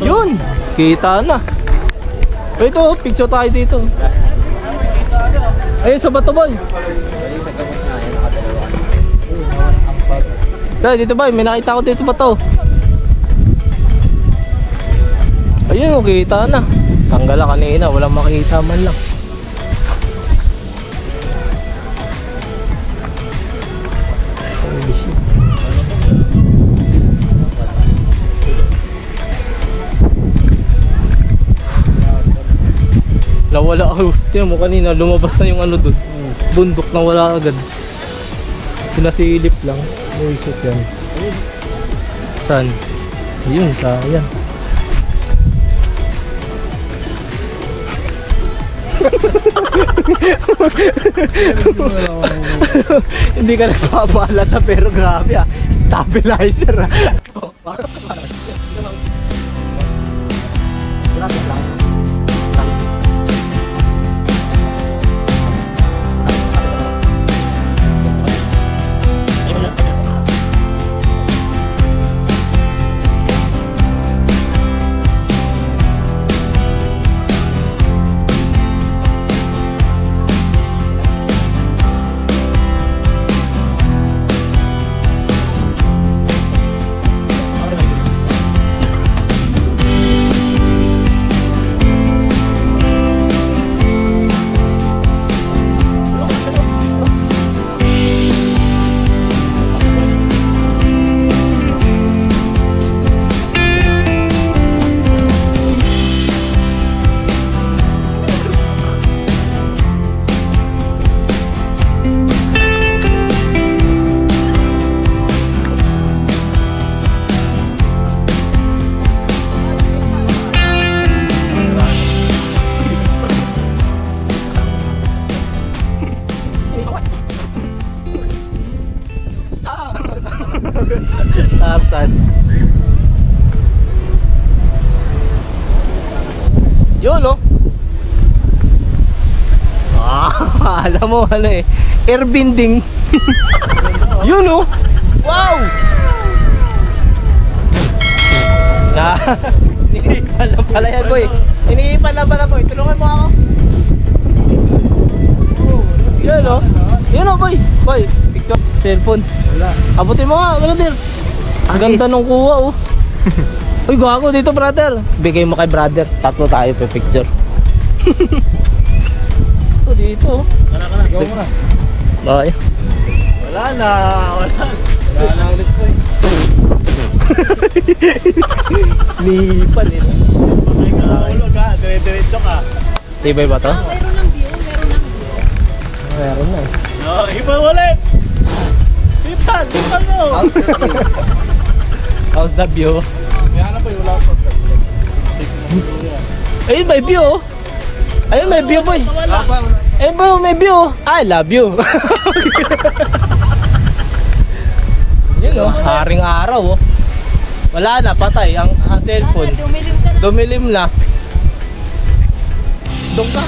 Yun, kita na. Ito, picture tayo dito. Ayun sa bato boy. Dito boy, may nakita ko dito bato. Ayun, kita na. Tanggal na kanina, walang makita man lang. Nawala ako. Tingnan mo kanina, lumabas na yung ano doon. Bundok na wala agad. Pinasilip lang. Buisit yan. Saan? Yun, sayang. Hindi ka nagpapaalata pero grabe ah. Stabilizer ah. Tarzan. Yun no? Alam mo ano eh, airbending. Yun no? Wow! Iniipan lang pala yan boy. Iniipan lang pala boy. Tulungan mo ako. Yun no? Yun no boy. Boy, picture. Cellphone. Wala. Abutin mo nga, brother. Ang ganda nung kuha oh. Uy, gago dito brother. Bigay mo kay brother. Tatlo tayo pa picture. Ito dito. Go mo na. Bakit? Wala na. Wala na ulit po eh. Nipan eh. Okay ka, ulog ka. Dire-diretso ka. Tibay ba to? Mayroon ng view. Meron na eh. No, iba ulit. Ipan mo. How's the view? Kaya na pa yung wala ko. Ayun, may view oh. Ayun, may view boy. Ayun ba, may view oh. I love you. Yun oh, haring araw oh. Wala na, patay ang cellphone. Dumilim na. Doon ka.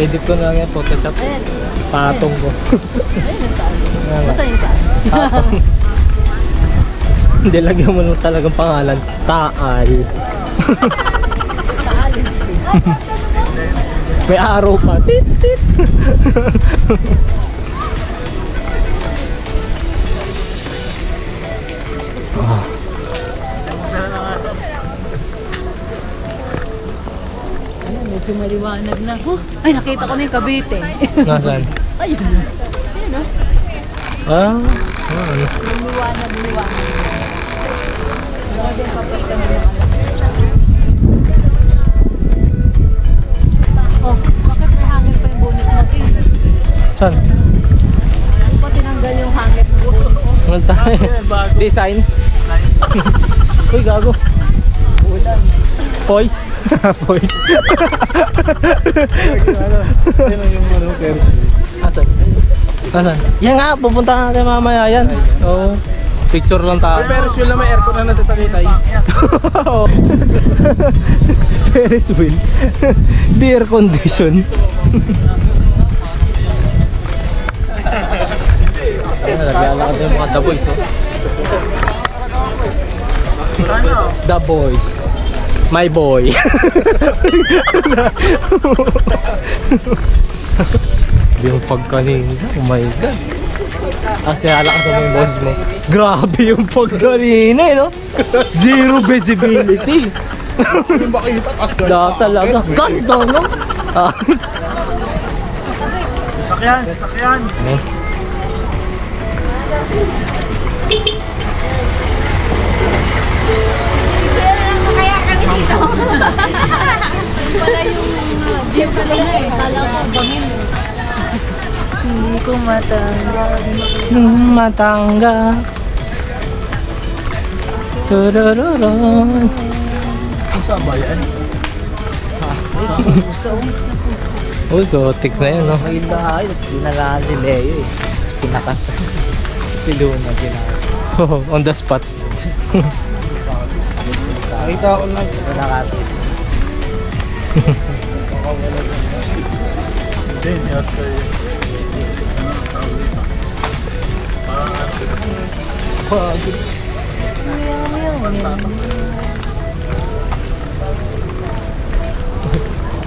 Edit ko na lang yung Photoshop. Patong ko. Basta yung saan? Patong. Hindi, lagyan mo lang talagang pangalan. Taal. May araw pa. Tit, tit. Ah. Ayan, medyo maliwanag na. Oh, ay, nakita ko na yung Cavite. Nasaan? Ayun. Ayun, oh. Ah, ano? Liwanag. Grabe yung Cavite na yung Oh, bakit may hangin pa yung bonnet mo, King? Saan? Hindi pa tinanggal yung hangin mo. Ano tayo? Design? Uy, gago. Voice? Voice. Asan? Asan? Yan nga, pupunta nga tayo mamaya yan. Oo. Picture lang tayo. Ferris wheel na may aircon na nasa Tagaytay. Ferris wheel. Di air condition. Naglalakad yung mga The Boys, oh. The Boys. My boy. Yung pagkanina. Oh my God. Ang kinalakas mo yung boses mo. Grabe yung pagkanina, eh, no? Zero visibility. Da talaga. Ganda, no? Ah. Sakyan. Kaya kami dito. Wala yung view ko lang eh. Kala ko bangin. Hindi ko matanggap. Matangga. Turururun. Saan ba yan? Uy, gotik na yan, no? Maganda ayos, pinalaan si Leo eh. Pinakat. Si Luna ginagawa. Oh, on the spot. Nakita ko lang. Pinakatis. Hindi, after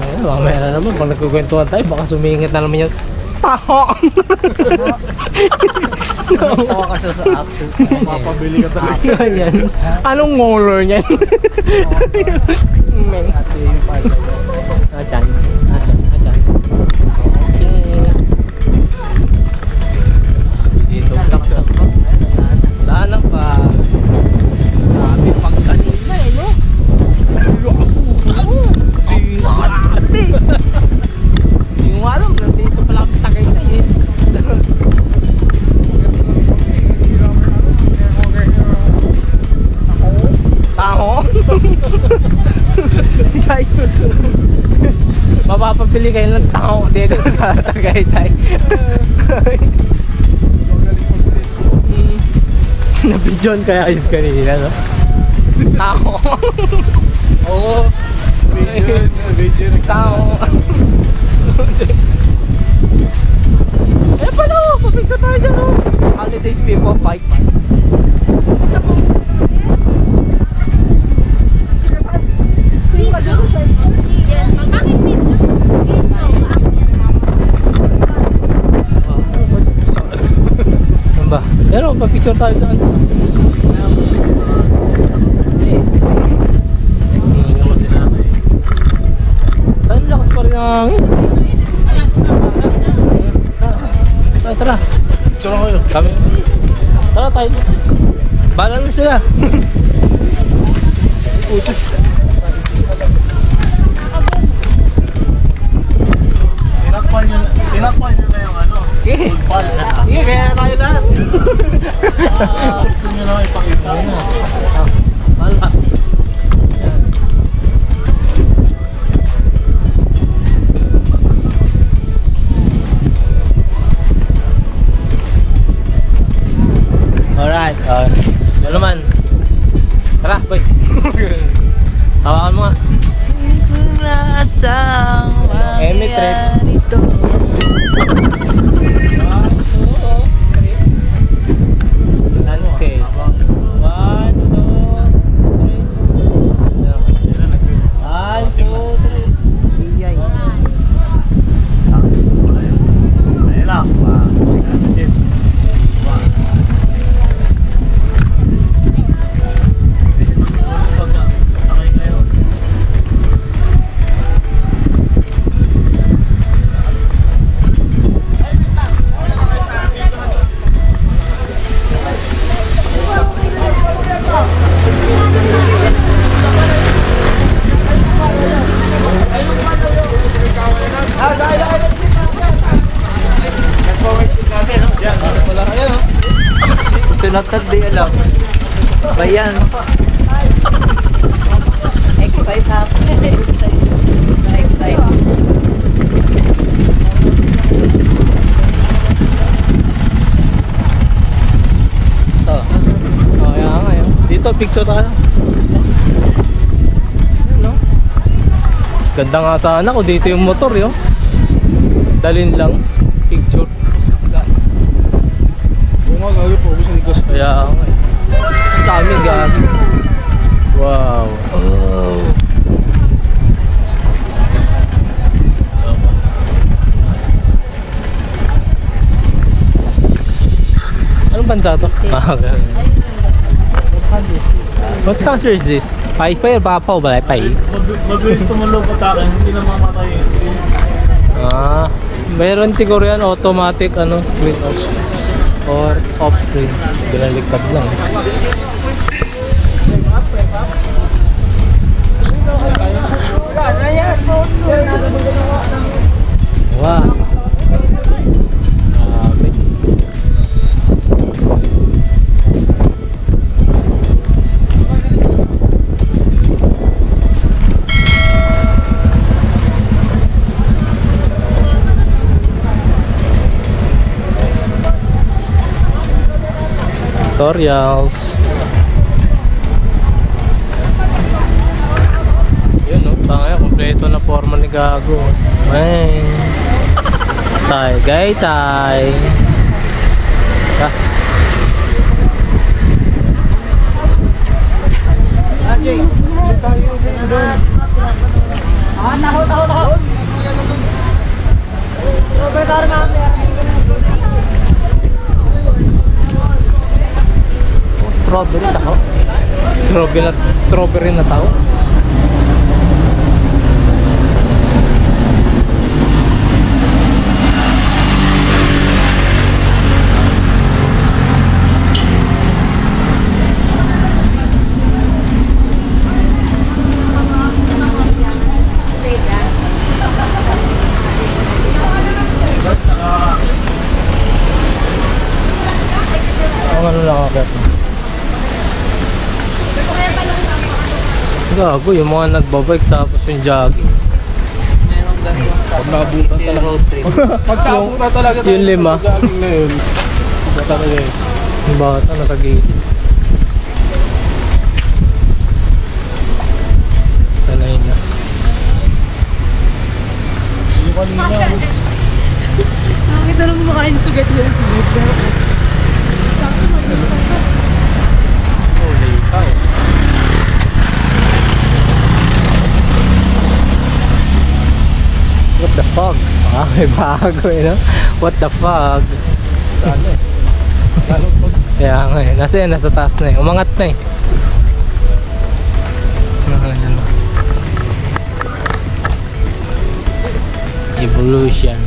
Ayun, mamaya na naman. Pag nagkukwentuhan tayo, baka sumingit na naman yung taho. Tawa ka sa accent. mapabili ka talaga. Ganyan. Anong ngolor niyan? May. Ate yung pala. Achan. Okay. Dito vlog sa daanan pa. Grabe pag kanina eh, no? Ate! Hindi mo alam, nandito pala kami sa Tagaytay eh. Taho? Guys, mapapabili kayo ng taho dito sa Tagaytay. Nabidyon kaya yun kanina, no? Taho. Oo. Video Taho. Eh pala, pabigsa tayo dyan, no? Holidays people fight. Ano ba? Yan o, pa-picture tayo sa ano. Saan lakas pa rin ang hangin? Tara. Picture ko yun. Kami. Tara tayo. Bahala na sila. Tinakpan nyo na yung ano. Sige. Sige, kaya na tayo lahat. Gusto nyo na ipakita mo. Bahala. Alright. Yan naman. Tara, boy. Hawakan mo nga. Emi trip. Landscape. 1, Lahat di alam. Bayan. Excite happen. Excite. Ito. Oh, yan nga yun. Dito, picture tayo. Yan, no? Ganda nga sana kung dito yung motor, yun. Dalin lang. Picture. Oo nga, gagi po. Gusto ni gas. Kaya nga eh. Dami gagi. Wow. Oh. Anong bansa to? Ah, ganun. What country is this? Pai pa papaw ba? Pai? Mabilis tumulog at akin, hindi na mamatay yung screen. Ah, mayroon siguro yan automatic ano, screen off or off screen. Binaliktad lang. Wow. Grabe. Tutorials. Yun no, tanga kompleto na forma ni Gago. Ay. Tay, gay tay. Ah. Strawberry tao. Strawberry na tao. Ang ano lang ako. Gago, yung mga nagbabike tapos yung jogging. Merong ganun sa Pagkabutan talaga. road trip. Pagkabutan talaga. Yung lima. Jogging na yun. Bata na yun. Yung bata nakagilid. Sanay na. Yung kanina. Nakakita lang kumakain sa sugat yung sugat. Holy cow. What the fuck? Ah, may bago eh, no? What the fuck? Ano eh. Lalo pag Kaya nga eh, nasa taas na eh. Umangat na eh. Dyan na. Evolution.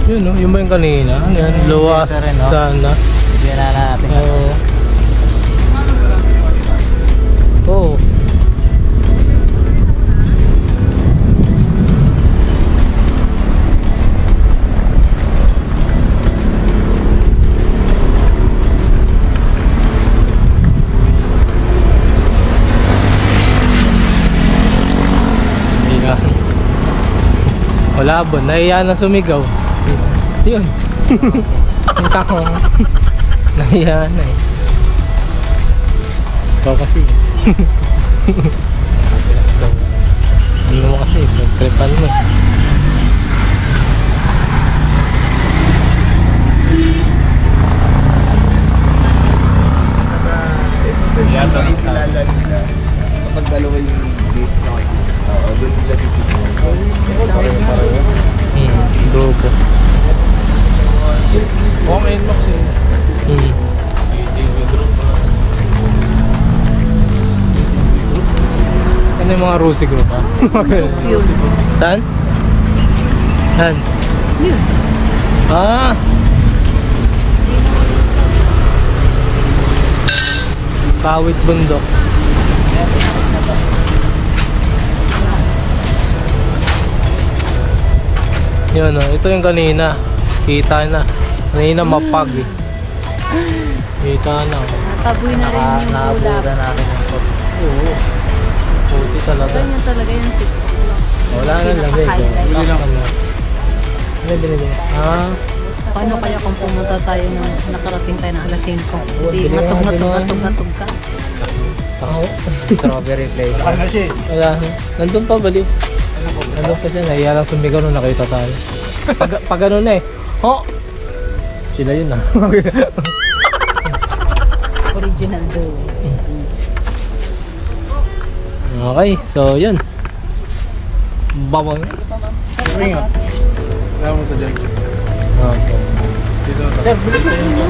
Yun no, yun ba yung kanina? Ano yan? Luwas. Ito rin, no? Sana. Bigyan na natin. Oo. Oh. Malabo, nahiya na sumigaw. Yun. Ang tako. Nahiya na eh. Ikaw kasi. Ano mo kasi, nagtripan mo. Yata ang kilala nila. Kapag dalawa yung base na kayo. Oo, doon nila titipuan. Pareho. Grupo. Oo, may inbox eh. Ano yung mga Rusi group ha? Yun. Saan? Saan? Yun. Ah! Kawit bundok. Yun o, ito yung kanina. Kita na. Kanina mapag eh. Kita na. Nataboy na rin yung Nakabura ulap. natin ng pot. Oo. Puti talaga. Ganyan talaga yung 6 o'clock. Wala na lamig. Pinaka-highlight. Wala ka na. Ano binili? Ah. Paano kaya kung pumunta tayo nung nakarating tayo na alas 5? Hindi, bili ka ng ginawa. matog ka. Tao. Strawberry flavor. Ano siya eh? Wala. Nandun pa baliw. Nandun pa siya. Nahiya lang sumigaw nung nakita tayo. Pag ano na eh. Oh! Sila yun ah. Original dough. Okay. So yun. Bawang. Ring ah. Kaya mo ito dyan. Okay. Dito. Sir, bili ko.